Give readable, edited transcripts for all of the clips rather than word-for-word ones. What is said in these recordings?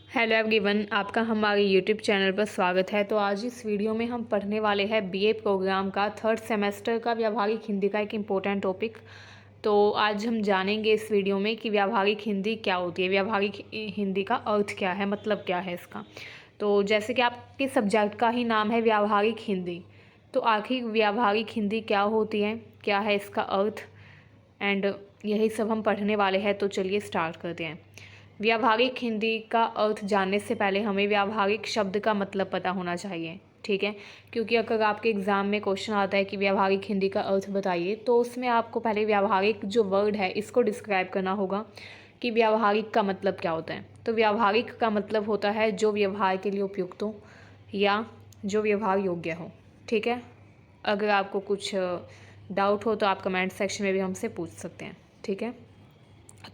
Hello everyone, आपका हमारे YouTube channel पर स्वागत है। तो आज इस वीडियो में हम पढ़ने वाले हैं बीए प्रोग्राम का थर्ड सेमेस्टर का व्यावहारिक हिंदी का एक इम्पोर्टेंट टॉपिक। तो आज हम जानेंगे इस वीडियो में कि व्यावहारिक हिंदी क्या होती है, व्यावहारिक हिंदी का अर्थ क्या है, मतलब क्या है इसका। तो जैसे कि आपके सब्जेक्ट का ही नाम है व्यावहारिक हिंदी, तो आखिर व्यावहारिक हिंदी क्या होती है, क्या है इसका अर्थ, एंड यही सब हम पढ़ने वाले हैं। तो चलिए स्टार्ट करते हैं। व्यावहारिक हिंदी का अर्थ जानने से पहले हमें व्यावहारिक शब्द का मतलब पता होना चाहिए, ठीक है। क्योंकि अगर आपके एग्ज़ाम में क्वेश्चन आता है कि व्यावहारिक हिंदी का अर्थ बताइए, तो उसमें आपको पहले व्यावहारिक जो वर्ड है इसको डिस्क्राइब करना होगा कि व्यावहारिक का मतलब क्या होता है। तो व्यावहारिक का मतलब होता है जो व्यवहार के लिए उपयुक्त हो या जो व्यवहार योग्य हो, ठीक है। अगर आपको कुछ डाउट हो तो आप कमेंट सेक्शन में भी हमसे पूछ सकते हैं, ठीक है।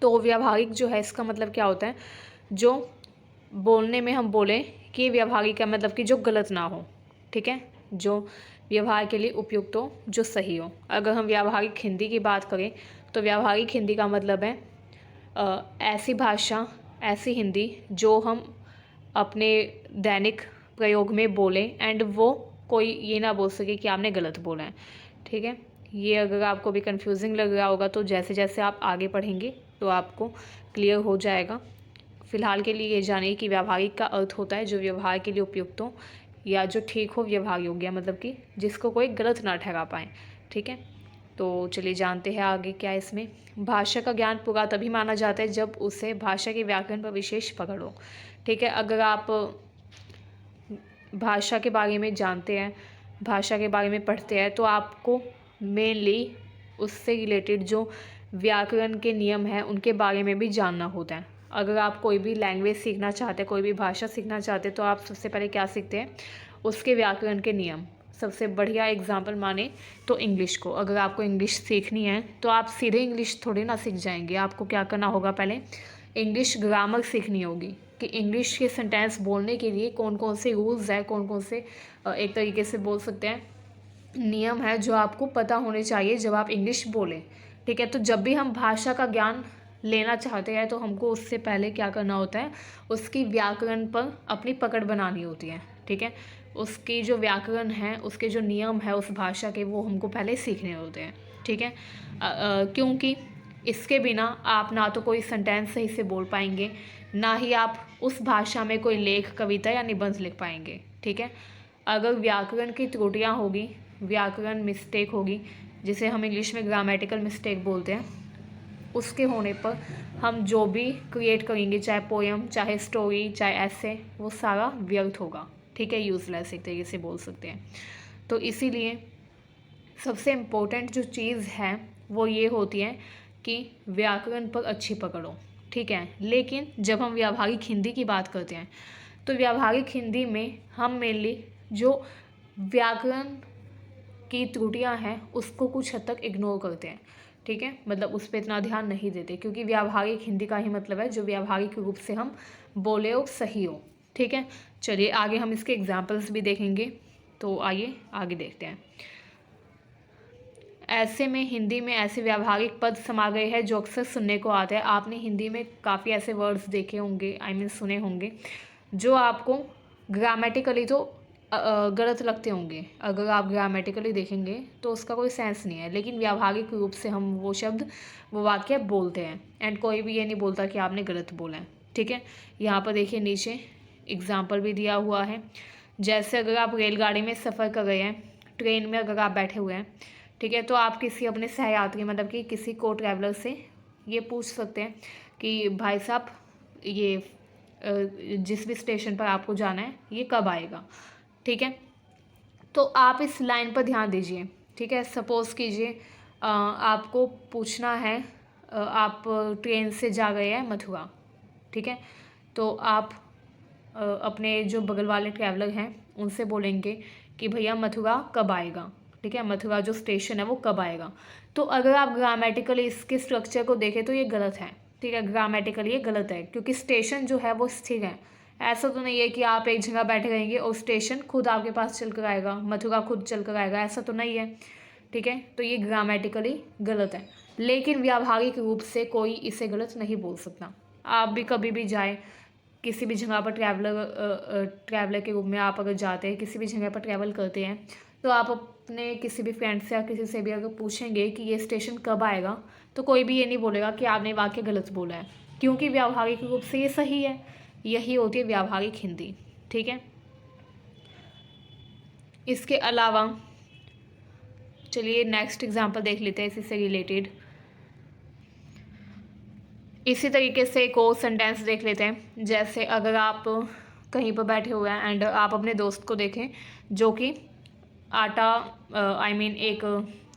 तो व्यावहारिक जो है इसका मतलब क्या होता है, जो बोलने में हम बोलें कि व्यावहारिक का मतलब कि जो गलत ना हो, ठीक है, जो व्यवहार के लिए उपयुक्त हो, जो सही हो। अगर हम व्यावहारिक हिंदी की बात करें तो व्यावहारिक हिंदी का मतलब है ऐसी भाषा, ऐसी हिंदी जो हम अपने दैनिक प्रयोग में बोलें एंड वो कोई ये ना बोल सके कि आपने गलत बोला है, ठीक है। ये अगर आपको भी कंफ्यूजिंग लग रहा होगा तो जैसे जैसे आप आगे पढ़ेंगे तो आपको क्लियर हो जाएगा। फ़िलहाल के लिए ये जानिए कि व्यावहारिक का अर्थ होता है जो व्यवहार के लिए उपयुक्त हो या जो ठीक हो, व्यवहार योग्य, मतलब कि जिसको कोई गलत ना ठहरा पाए, ठीक है। तो चलिए जानते हैं आगे क्या है इसमें। भाषा का ज्ञान पूरा तभी माना जाता है जब उसे भाषा के व्याकरण पर विशेष पकड़ हो, ठीक है। अगर आप भाषा के बारे में जानते हैं, भाषा के बारे में पढ़ते हैं, तो आपको मेनली उससे रिलेटेड जो व्याकरण के नियम हैं उनके बारे में भी जानना होता है। अगर आप कोई भी लैंग्वेज सीखना चाहते हैं, कोई भी भाषा सीखना चाहते हैं, तो आप सबसे पहले क्या सीखते हैं, उसके व्याकरण के नियम। सबसे बढ़िया एग्जाम्पल माने तो इंग्लिश को। अगर आपको इंग्लिश सीखनी है तो आप सीधे इंग्लिश थोड़ी ना सीख जाएंगे, आपको क्या करना होगा, पहले इंग्लिश ग्रामर सीखनी होगी कि इंग्लिश के सेंटेंस बोलने के लिए कौन कौन से रूल्स हैं, कौन कौन से एक तरीके से बोल सकते हैं नियम है जो आपको पता होने चाहिए जब आप इंग्लिश बोलें, ठीक है। तो जब भी हम भाषा का ज्ञान लेना चाहते हैं तो हमको उससे पहले क्या करना होता है, उसकी व्याकरण पर अपनी पकड़ बनानी होती है, ठीक है। उसकी जो व्याकरण है, उसके जो नियम है उस भाषा के, वो हमको पहले सीखने होते हैं, ठीक है। क्योंकि इसके बिना आप ना तो कोई सेंटेंस सही से बोल पाएंगे, ना ही आप उस भाषा में कोई लेख, कविता या निबंध लिख पाएंगे, ठीक है। अगर व्याकरण की त्रुटियाँ होगी, व्याकरण मिस्टेक होगी, जिसे हम इंग्लिश में ग्रामेटिकल मिस्टेक बोलते हैं, उसके होने पर हम जो भी क्रिएट करेंगे, चाहे पोएम, चाहे स्टोरी, चाहे ऐसे, वो सारा व्यर्थ होगा, ठीक है, यूज़लेस एक तरीके से बोल सकते हैं। तो इसीलिए सबसे इम्पोर्टेंट जो चीज़ है वो ये होती है कि व्याकरण पर अच्छी पकड़ हो, ठीक है। लेकिन जब हम व्यावहारिक हिंदी की बात करते हैं तो व्यावहारिक हिंदी में हम मेनली जो व्याकरण की त्रुटियां हैं उसको कुछ हद तक इग्नोर करते हैं, ठीक है। मतलब उस पर इतना ध्यान नहीं देते, क्योंकि व्यावहारिक हिंदी का ही मतलब है जो व्यावहारिक रूप से हम बोले हो, सही हो, ठीक है। चलिए आगे हम इसके एग्जाम्पल्स भी देखेंगे, तो आइए आगे देखते हैं। ऐसे में हिंदी में ऐसे व्यावहारिक पद समा गए हैं जो अक्सर सुनने को आते हैं। आपने हिंदी में काफ़ी ऐसे वर्ड्स देखे होंगे, आई मीन सुने होंगे, जो आपको ग्रामेटिकली तो गलत लगते होंगे। अगर आप ग्रामेटिकली देखेंगे तो उसका कोई सेंस नहीं है, लेकिन व्यावहारिक रूप से हम वो शब्द, वो वाक्य बोलते हैं, एंड कोई भी ये नहीं बोलता कि आपने गलत बोला है, ठीक है। यहाँ पर देखिए नीचे एग्जाम्पल भी दिया हुआ है। जैसे अगर आप रेलगाड़ी में सफ़र कर रहे हैं, ट्रेन में अगर आप बैठे हुए हैं, ठीक है, तो आप किसी अपने सहयात्री, मतलब कि किसी को ट्रैवलर से ये पूछ सकते हैं कि भाई साहब ये जिस भी स्टेशन पर आपको जाना है ये कब आएगा, ठीक है। तो आप इस लाइन पर ध्यान दीजिए, ठीक है। सपोज़ कीजिए आपको पूछना है, आप ट्रेन से जा रहे हैं मथुरा, ठीक है। तो आप अपने जो बगल वाले ट्रैवलर हैं उनसे बोलेंगे कि भैया मथुरा कब आएगा, ठीक है, मथुरा जो स्टेशन है वो कब आएगा। तो अगर आप ग्रामेटिकली इसके स्ट्रक्चर को देखें तो ये गलत है, ठीक है, ग्रामेटिकली ये गलत है, क्योंकि स्टेशन जो है वो स्थिर है। ऐसा तो नहीं है कि आप एक जगह बैठे रहेंगे और स्टेशन खुद आपके पास चल कर आएगा, मथुरा खुद चल कर आएगा, ऐसा तो नहीं है, ठीक है। तो ये ग्रामेटिकली गलत है, लेकिन व्यावहारिक रूप से कोई इसे गलत नहीं बोल सकता। आप भी कभी भी जाए किसी भी जगह पर ट्रैवलर के रूप में आप अगर जाते हैं, किसी भी जगह पर ट्रैवल करते हैं, तो आप अपने किसी भी फ्रेंड से या किसी से भी अगर पूछेंगे कि ये स्टेशन कब आएगा, तो कोई भी ये नहीं बोलेगा कि आपने वाक्य गलत बोला है, क्योंकि व्यावहारिक रूप से ये सही है। यही होती है व्यावहारिक हिंदी। ठीक है, इसके अलावा चलिए नेक्स्ट एग्जाम्पल देख लेते हैं इसी से रिलेटेड। इसी तरीके से एक और सेंटेंस देख लेते हैं। जैसे अगर आप कहीं पर बैठे हुए हैं एंड आप अपने दोस्त को देखें जो कि आटा एक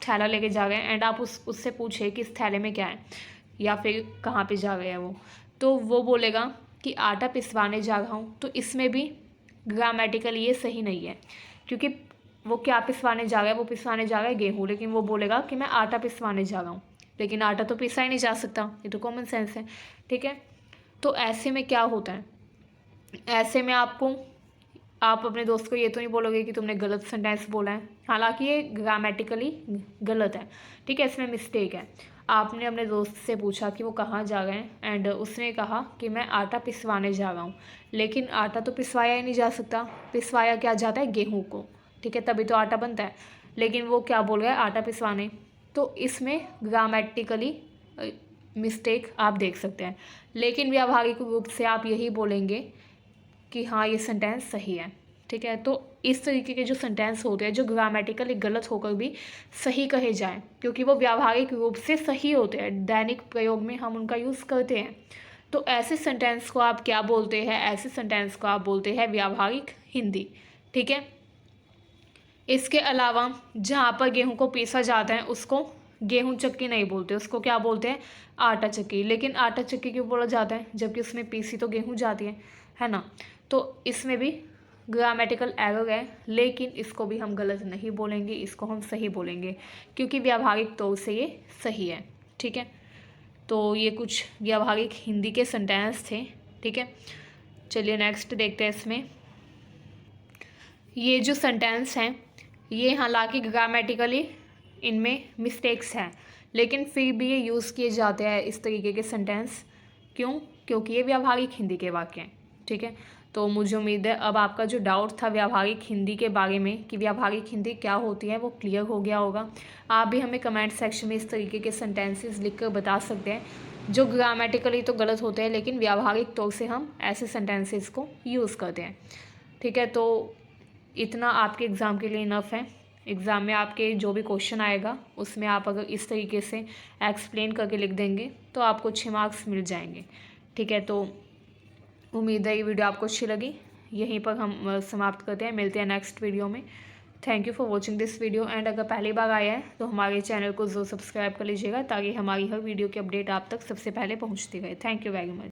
थैला लेके जा रहे हैं एंड आप उससे पूछे कि इस थैले में क्या है या फिर कहाँ पे जा रहे हैं वो, तो वो बोलेगा कि आटा पिसवाने जा रहा हूँ। तो इसमें भी ग्रामेटिकली ये सही नहीं है, क्योंकि वो क्या पिसवाने जा रहा है, वो पिसवाने जा रहा है गेहूँ, लेकिन वो बोलेगा कि मैं आटा पिसवाने जा रहा हूँ, लेकिन आटा तो पिसा ही नहीं जा सकता, ये तो कॉमन सेंस है। ठीक है, तो ऐसे में क्या होता है, ऐसे में आप अपने दोस्त को ये तो नहीं बोलोगे कि तुमने गलत सेंटेंस बोला है, हालांकि ये ग्रामेटिकली गलत है। ठीक है, इसमें मिस्टेक है। आपने अपने दोस्त से पूछा कि वो कहाँ जा रहे हैं एंड उसने कहा कि मैं आटा पिसवाने जा रहा हूँ, लेकिन आटा तो पिसवाया ही नहीं जा सकता, पिसवाया क्या जाता है, गेहूँ को। ठीक है, तभी तो आटा बनता है, लेकिन वो क्या बोल रहा है, आटा पिसवाने। तो इसमें ग्रामेटिकली मिस्टेक आप देख सकते हैं, लेकिन व्यावहारिक रूप से आप यही बोलेंगे कि हाँ ये सेंटेंस सही है। ठीक है, तो इस तरीके के जो सेंटेंस होते हैं जो ग्रामेटिकली गलत होकर भी सही कहे जाएं, क्योंकि वो व्यावहारिक रूप से सही होते हैं, दैनिक प्रयोग में हम उनका यूज़ करते हैं, तो ऐसे सेंटेंस को आप क्या बोलते हैं, ऐसे सेंटेंस को आप बोलते हैं व्यावहारिक हिंदी। ठीक है, इसके अलावा जहाँ पर गेहूँ को पीसा जाता है उसको गेहूँ चक्की नहीं बोलते, उसको क्या बोलते हैं, आटा चक्की। लेकिन आटा चक्की क्यों बोला जाता है, जबकि उसमें पीसी तो गेहूँ जाती है ना। तो इसमें भी ग्रामेटिकल एरर है, लेकिन इसको भी हम गलत नहीं बोलेंगे, इसको हम सही बोलेंगे, क्योंकि व्यावहारिक तौर से ये सही है। ठीक है, तो ये कुछ व्यावहारिक हिंदी के सेंटेंस थे। ठीक है, चलिए नेक्स्ट देखते हैं। इसमें ये जो सेंटेंस हैं ये हालांकि ग्रामेटिकली इनमें मिस्टेक्स हैं, लेकिन फिर भी ये यूज़ किए जाते हैं इस तरीके के सेंटेंस। क्यों, क्योंकि ये व्यावहारिक हिंदी के वाक्य हैं। ठीक है, तो मुझे उम्मीद है अब आपका जो डाउट था व्यावहारिक हिंदी के बारे में कि व्यावहारिक हिंदी क्या होती है वो क्लियर हो गया होगा। आप भी हमें कमेंट सेक्शन में इस तरीके के सेंटेंसेस लिखकर बता सकते हैं जो ग्रामेटिकली तो गलत होते हैं, लेकिन व्यावहारिक तौर से हम ऐसे सेंटेंसेस को यूज़ करते हैं। ठीक है, तो इतना आपके एग्ज़ाम के लिए इनफ है। एग्ज़ाम में आपके जो भी क्वेश्चन आएगा उसमें आप अगर इस तरीके से एक्सप्लेन करके लिख देंगे तो आपको 6 मार्क्स मिल जाएंगे। ठीक है, तो उम्मीद है ये वीडियो आपको अच्छी लगी। यहीं पर हम समाप्त करते हैं, मिलते हैं नेक्स्ट वीडियो में। Thank you for watching this video and अगर पहली बार आया है तो हमारे चैनल को ज़रूर सब्सक्राइब कर लीजिएगा, ताकि हमारी हर वीडियो की अपडेट आप तक सबसे पहले पहुँचती रहे। Thank you very much.